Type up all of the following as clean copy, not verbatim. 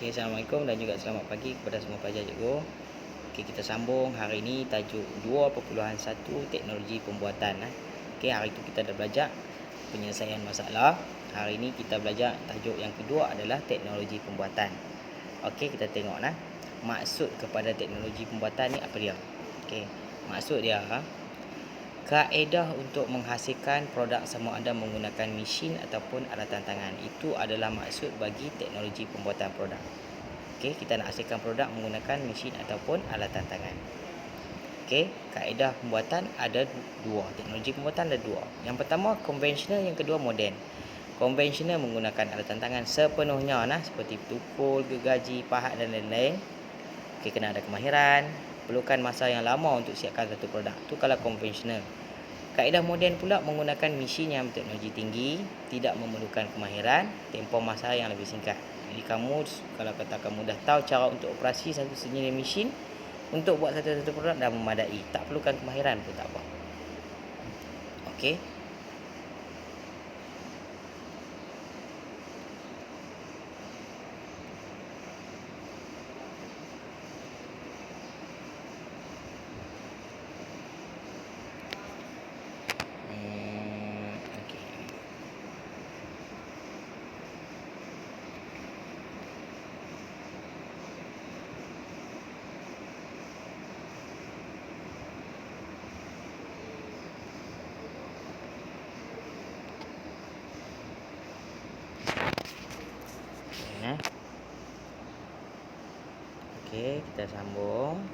Okay, Assalamualaikum dan juga selamat pagi kepada semua pelajar cikgu. Okay, kita sambung hari ini tajuk 2.1 teknologi pembuatan. Okay, hari itu kita dah belajar penyelesaian masalah. Hari ini kita belajar tajuk yang kedua adalah teknologi pembuatan. Okay, kita tengok maksud kepada teknologi pembuatan ni apa dia. Okay, maksud dia kaedah untuk menghasilkan produk sama ada menggunakan mesin ataupun alatan tangan. Itu adalah maksud bagi teknologi pembuatan produk. Okey, kita nak hasilkan produk menggunakan mesin ataupun alatan tangan. Okey, kaedah pembuatan ada dua. Teknologi pembuatan ada dua. Yang pertama konvensional, yang kedua moden. Konvensional menggunakan alatan tangan sepenuhnya seperti tukul, gergaji, pahat dan lain-lain. Okey, kena ada kemahiran, perlukan masa yang lama untuk siapkan satu produk. Itu kalau konvensional. Kaedah moden pula menggunakan mesin yang berteknologi tinggi, tidak memerlukan kemahiran, tempoh masa yang lebih singkat. Jadi kamu, kalau kata kamu dah tahu cara untuk operasi satu sejenis mesin, untuk buat satu-satu produk dah memadai. Tak perlukan kemahiran pun tak apa. Okey. Okey, kita sambung.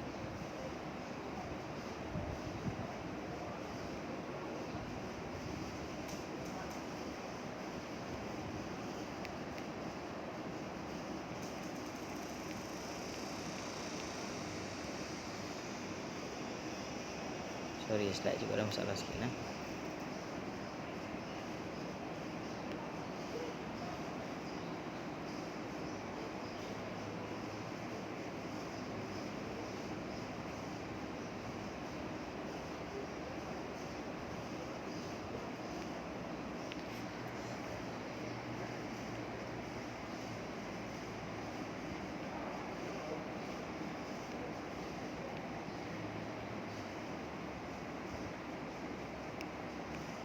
Sorry, slide juga ada masalah sikit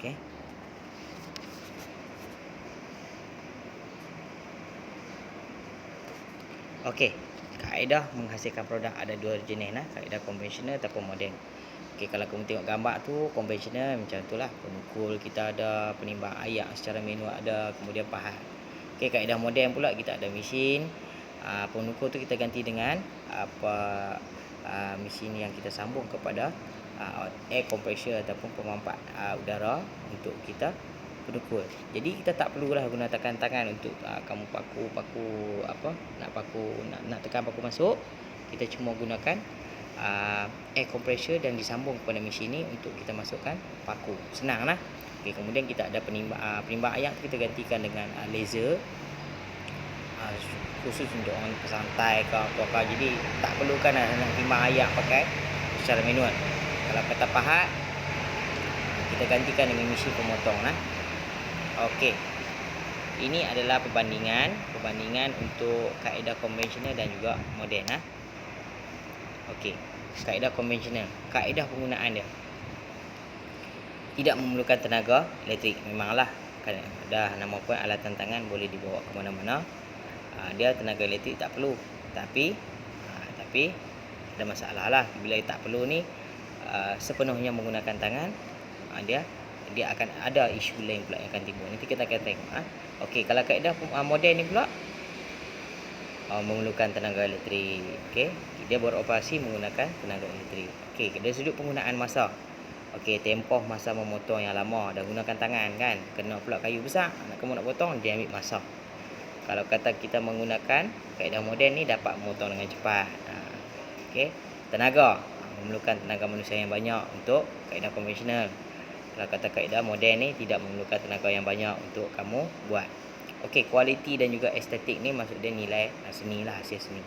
Okey. Okey, kaedah menghasilkan produk ada dua jenis kaedah konvensional ataupun moden. Okey, kalau kamu tengok gambar tu, konvensional macam itulah, penukul kita ada, penimbang air secara manual ada, kemudian pahat. Okey, kaedah moden pula kita ada mesin. Penukul tu kita ganti dengan mesin yang kita sambung kepada air compressor ataupun pemampat udara untuk kita penukul. Jadi kita tak perlulah guna tekan tangan untuk kamu paku nak tekan paku masuk. Kita cuma gunakan air compressor dan disambung kepada mesin ni untuk kita masukkan paku. Senanglah. Okey, kemudian kita ada penimbang air, kita gantikan dengan laser. Khusus untuk orang pesantai ke apa-apa. Jadi tak perlukan nak timbang air pakai secara manual. Kalau kata pahat, kita gantikan dengan mesin pemotong Okey. Ini adalah perbandingan untuk kaedah konvensional dan juga moden Okey. Kaedah konvensional, kaedah penggunaan dia tidak memerlukan tenaga elektrik. Memanglah kan dah nama pun alatan tangan boleh dibawa ke mana-mana. Dia tenaga elektrik tak perlu. Tapi ada masalah lah bila tak perlu ni, sepenuhnya menggunakan tangan, dia akan ada isu lain pula yang akan timbul. Nanti kita akan tengok Okey, kalau kaedah moden ni pula memerlukan tenaga elektrik. Okey, dia beroperasi menggunakan tenaga elektrik. Okey, dari sudut penggunaan masa. Okey, tempoh masa memotong yang lama, dah gunakan tangan kan, kena pula kayu besar, kamu nak potong, dia ambil masa. Kalau kata kita menggunakan kaedah moden ni, dapat memotong dengan cepat. Okey, tenaga memerlukan tenaga manusia yang banyak untuk kaedah konvensional. Kalau kata kaedah moden ni tidak memerlukan tenaga yang banyak untuk kamu buat. Okey, kualiti dan juga estetik ni maksud dia nilai seni lah, hasil seni.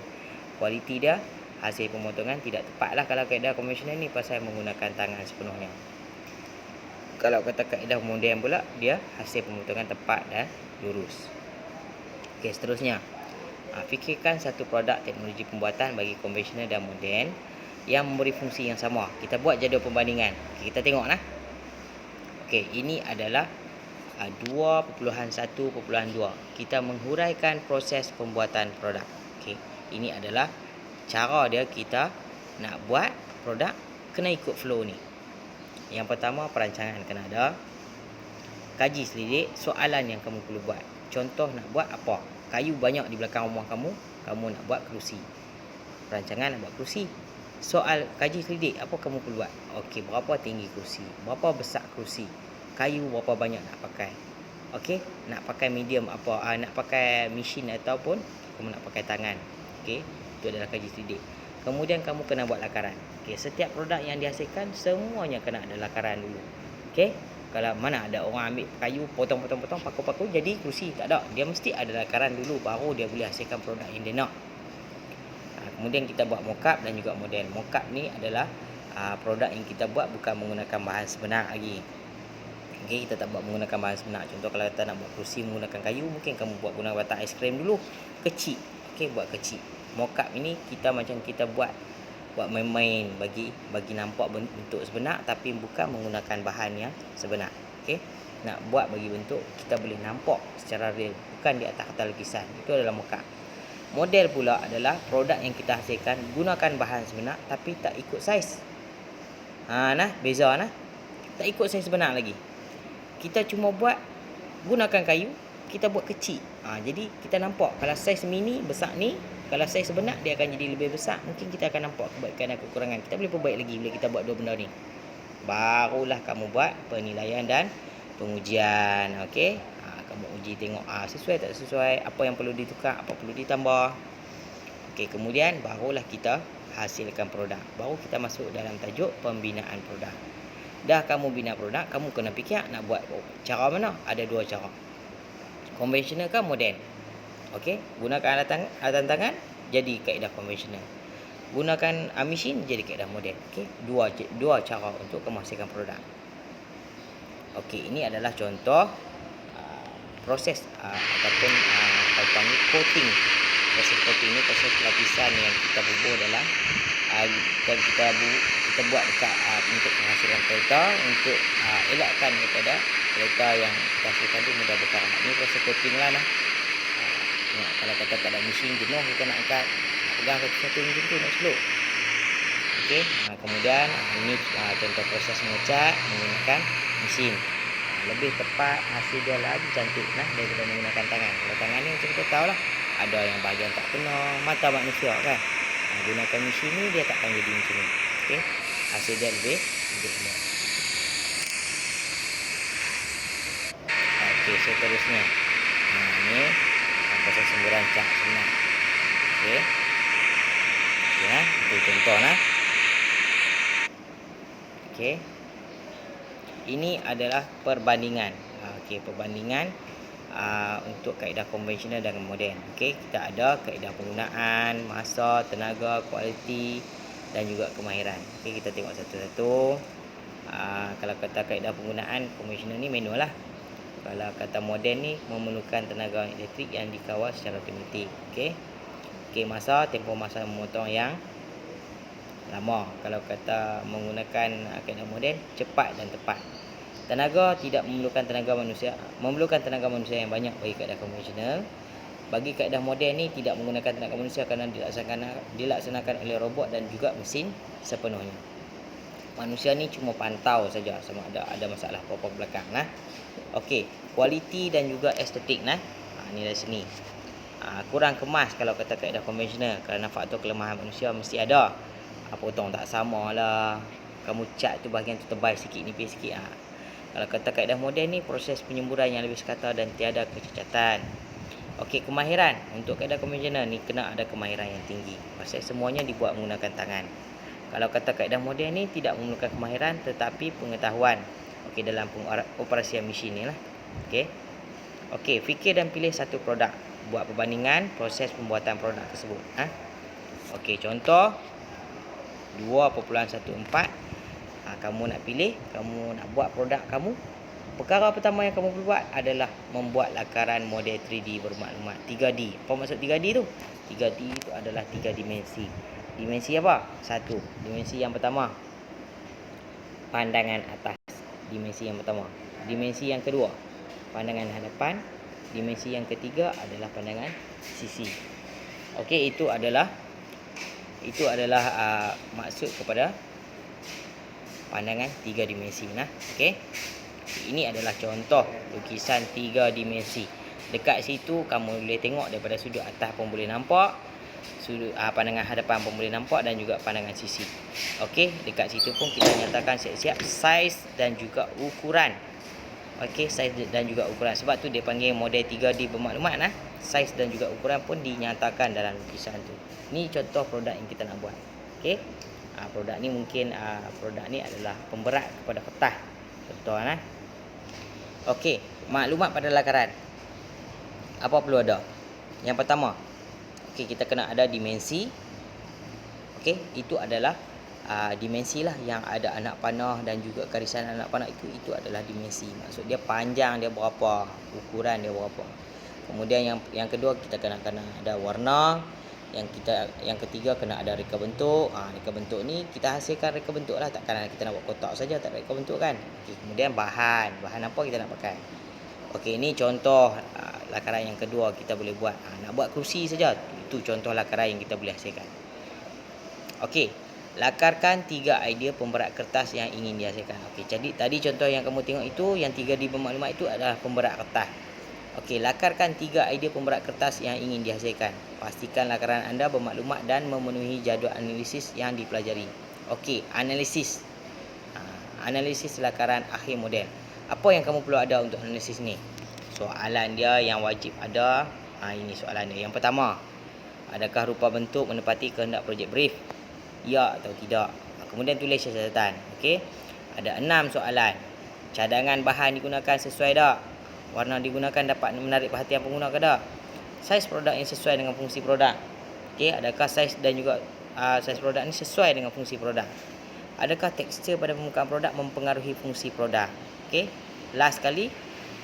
Kualiti dia, hasil pemotongan tidak tepat lah kalau kaedah konvensional ni, pasal menggunakan tangan sepenuhnya. Kalau kata kaedah moden pula, dia hasil pemotongan tepat dan lurus. Okey, seterusnya Fikirkan satu produk teknologi pembuatan bagi konvensional dan moden yang memberi fungsi yang sama. Kita buat jadual perbandingan. Okay, kita tengok lah. Okey, ini adalah 2.1.2. Kita menghuraikan proses pembuatan produk. Okey, ini adalah cara dia kita nak buat produk, kena ikut flow ni. Yang pertama, perancangan kena ada. Kaji selidik soalan yang kamu perlu buat. Contoh nak buat apa? Kayu banyak di belakang rumah kamu, kamu nak buat kerusi. Perancangan nak buat kerusi. Soal kaji selidik, apa kamu perlu buat? Okey, berapa tinggi kerusi? Berapa besar kerusi? Kayu berapa banyak nak pakai? Okey, nak pakai medium apa? Nak pakai mesin ataupun kamu nak pakai tangan. Okey, itu adalah kaji selidik. Kemudian kamu kena buat lakaran. Okey, setiap produk yang dihasilkan semuanya kena ada lakaran dulu. Okey, kalau mana ada orang ambil kayu potong-potong-potong, paku-paku jadi kerusi, tak ada. Dia mesti ada lakaran dulu baru dia boleh hasilkan produk yang dia nak. Kemudian kita buat mockup dan juga model. Mockup ni adalah produk yang kita buat bukan menggunakan bahan sebenar lagi. Okey, kita tak buat menggunakan bahan sebenar. Contoh kalau kita nak buat kerusi menggunakan kayu, mungkin kamu buat guna batang aiskrim dulu, kecil. Okey, buat kecil. Mockup ini kita macam kita buat main-main bagi nampak bentuk sebenar tapi bukan menggunakan bahan yang sebenar. Okey, nak buat bagi bentuk kita boleh nampak secara real, bukan di atas kertas lukisan. Itu adalah mockup. Model pula adalah produk yang kita hasilkan gunakan bahan sebenar tapi tak ikut saiz. Beza nah. Tak ikut saiz sebenar lagi. Kita cuma buat gunakan kayu, kita buat kecil. Jadi kita nampak kalau saiz mini besar ni, kalau saiz sebenar dia akan jadi lebih besar. Mungkin kita akan nampak kebaikan dan kekurangan. Kita boleh perbaik lagi bila kita buat dua benda ni. Barulah kamu buat penilaian dan pengujian. Okey, kamu uji tengok sesuai tak sesuai, apa yang perlu ditukar, apa perlu ditambah. Okey, kemudian barulah kita hasilkan produk. Baru kita masuk dalam tajuk pembinaan produk. Dah kamu bina produk, kamu kena fikir nak buat cara mana. Ada dua cara, konvensional ke moden. Okey, gunakan alatan tangan jadi kaedah konvensional. Gunakan mesin jadi kaedah moden. Okey, dua cara untuk menghasilkan produk. Okey, ini adalah contoh proses ataupun panggil coating. Proses coating ni proses lapisan yang kita bubuh dalam kita buat dekat untuk menghasilkan kereta, untuk elakkan daripada kereta yang kita hasilkan tu mudah berkarat. Ini proses coating lah nah. Kalau kata tak ada mesin jenuh kita nak angkat, pegang satu mesin tu nak slow. Okey, kemudian ini contoh proses mengecat menggunakan mesin. Lebih tepat, hasil dia lagi cantik nah daripada menggunakan tangan. Kalau tangan ni macam kita tahu lah, ada yang bahagian tak kena mata manusia kan. Gunakan mesin ni dia takkan jadi macam ni. Okey, hasil dia lebih elok. Okey, seterusnya ni proses semburan cat sebenar. Okey. Ya, itu contoh nah. Okey. Ini adalah perbandingan. Okey, perbandingan untuk kaedah konvensional dan moden. Okey, kita ada kaedah penggunaan, masa, tenaga, kualiti dan juga kemahiran. Okey, kita tengok satu-satu. Kalau kata kaedah penggunaan konvensional ni manual lah. Kalau kata moden ni memerlukan tenaga elektrik yang dikawal secara otomatik. Okey. Okey, masa, tempoh masa memotong yang lama. Kalau kata menggunakan kaedah moden, cepat dan tepat. Tenaga tidak memerlukan tenaga manusia yang banyak bagi kaedah konvensional. Bagi kaedah moden ni tidak menggunakan tenaga manusia kerana dilaksanakan oleh robot dan juga mesin sepenuhnya. Manusia ni cuma pantau saja sama ada masalah apa-apa belakang nah. Okey, kualiti dan juga estetik nah. Ni dari sini. Kurang kemas kalau kata kaedah konvensional kerana faktor kelemahan manusia mesti ada. Potong tak sama lah, kamu cat tu bahagian tu tebal sikit, nipis sikit. Kalau kata kaedah moden ni proses penyemburan yang lebih sekata dan tiada kecacatan. Okey, kemahiran untuk kaedah konvensional ni kena ada kemahiran yang tinggi. Pasal semuanya dibuat menggunakan tangan. Kalau kata kaedah moden ni tidak memerlukan kemahiran tetapi pengetahuan. Okey, dalam pengoperasian mesin ni lah. Okey, fikir dan pilih satu produk. Buat perbandingan proses pembuatan produk tersebut. Okey, contoh 2.14. Kamu nak pilih, kamu nak buat produk kamu perkara pertama yang kamu perlu buat adalah membuat lakaran model 3D bermaklumat. 3D. Apa maksud 3D tu? 3D itu adalah 3 dimensi. Dimensi apa? Satu. Dimensi yang pertama, pandangan atas. Dimensi yang pertama. Dimensi yang kedua, pandangan hadapan. Dimensi yang ketiga adalah pandangan sisi. Okey, itu adalah maksud kepada pandangan 3 dimensi nah. Okey. Ini adalah contoh lukisan 3 dimensi. Dekat situ kamu boleh tengok daripada sudut atas pun boleh nampak, sudut pandangan hadapan pun boleh nampak, dan juga pandangan sisi. Okey, dekat situ pun kita nyatakan siap-siap saiz dan juga ukuran. Okey, saiz dan juga ukuran. Sebab tu dia panggil model 3D bermaklumat nah. Saiz dan juga ukuran pun dinyatakan dalam lukisan tu. Ni contoh produk yang kita nak buat. Okey. Produk ni mungkin produk ni adalah pemberat kepada kertas. Contoh nah. Okey, maklumat pada lakaran. Apa perlu ada? Yang pertama, okey, kita kena ada dimensi. Okey, itu adalah dimensi lah yang ada anak panah dan juga garisan anak panah itu adalah dimensi. Maksud dia panjang dia berapa, ukuran dia berapa. Kemudian yang kedua kita kena ada warna. Yang ketiga kena ada reka bentuk. Reka bentuk ni kita hasilkan reka bentuk lah, takkan kita nak buat kotak saja tak ada reka bentuk kan. Okay, kemudian bahan apa kita nak pakai. Okey, ini contoh lakaran yang kedua kita boleh buat. Nak buat kerusi saja, itu contoh lakaran yang kita boleh hasilkan. Okey, lakarkan 3 idea pemberat kertas yang ingin dihasilkan. Okey, jadi tadi contoh yang kamu tengok itu, yang 3D bermaklumat itu adalah pemberat kertas. Okey, lakarkan 3 idea pemberat kertas yang ingin dihasilkan. Pastikan lakaran anda bermaklumat dan memenuhi jadual analisis yang dipelajari. Okey, analisis. Analisis lakaran akhir model. Apa yang kamu perlu ada untuk analisis ni? Soalan dia yang wajib ada. Ini soalan dia. Yang pertama, adakah rupa bentuk menepati kehendak projek brief? Ya atau tidak? Kemudian tulis catatan. Okey. Ada 6 soalan. Cadangan bahan digunakan sesuai tak? Warna digunakan dapat menarik perhatian pengguna ke tak? Saiz produk yang sesuai dengan fungsi produk. Okey, adakah saiz dan juga saiz produk ni sesuai dengan fungsi produk? Adakah tekstur pada permukaan produk mempengaruhi fungsi produk? Okey. Last sekali,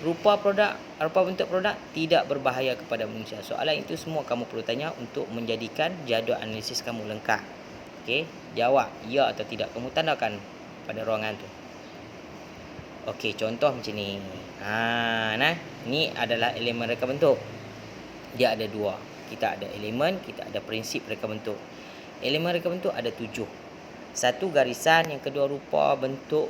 rupa bentuk produk tidak berbahaya kepada manusia. Soalan itu semua kamu perlu tanya untuk menjadikan jadual analisis kamu lengkap. Okey, jawab ya atau tidak. Kamu tandakan pada ruangan tu. Okey, contoh macam ni. Ni adalah elemen reka bentuk. Dia ada 2. Kita ada elemen, kita ada prinsip reka bentuk. Elemen reka bentuk ada 7. 1 garisan, yang kedua rupa bentuk,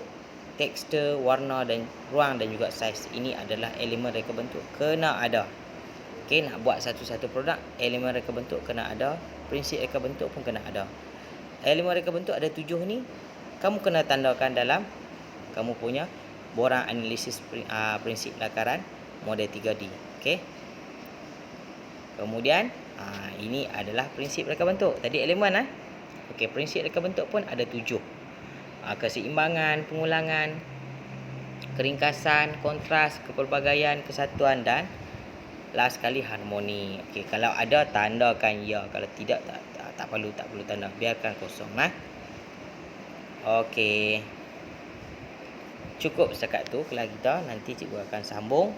tekstur, warna dan ruang dan juga saiz. Ini adalah elemen reka bentuk kena ada. Okey, nak buat satu-satu produk, elemen reka bentuk kena ada, prinsip reka bentuk pun kena ada. Elemen reka bentuk ada 7 ni, kamu kena tandakan dalam kamu punya borang analisis prinsip lakaran model 3D. Okey. Kemudian ini adalah prinsip reka bentuk. Tadi elemen Okey, prinsip reka bentuk pun ada 7. Keseimbangan, pengulangan, keringkasan, kontras, kepelbagaian, kesatuan dan last sekali harmoni. Okey, kalau ada tandakan ya, kalau tidak tak perlu tanda, biarkan kosong Okey. Cukup setakat tu kelas kita, nanti cikgu akan sambung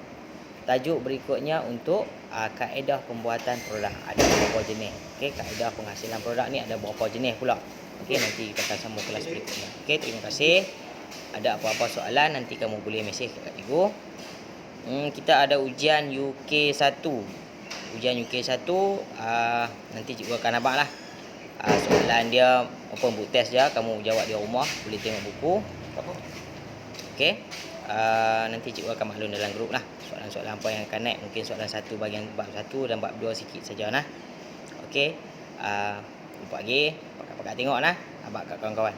tajuk berikutnya untuk kaedah pembuatan produk. Ada beberapa jenis. Okey, kaedah penghasilan produk ni ada beberapa jenis pula. Okey, nanti kita akan sambung kelas berikutnya. Okey, terima kasih. Ada apa-apa soalan nanti kamu boleh mesej kat cikgu. Kita ada ujian UK1. Ujian UK1 nanti cikgu akan nampak lah. Soalan dia open book test je, kamu jawab di rumah, boleh tengok buku. Okey. Nanti cikgu akan maklum dalam grup lah soalan-soalan apa yang akan naik. Mungkin soalan 1 bahagian bab 1 dan bab 2 sikit saja Okey. Jumpa lagi. Pakat-pakat tengok abang kat kawan-kawan.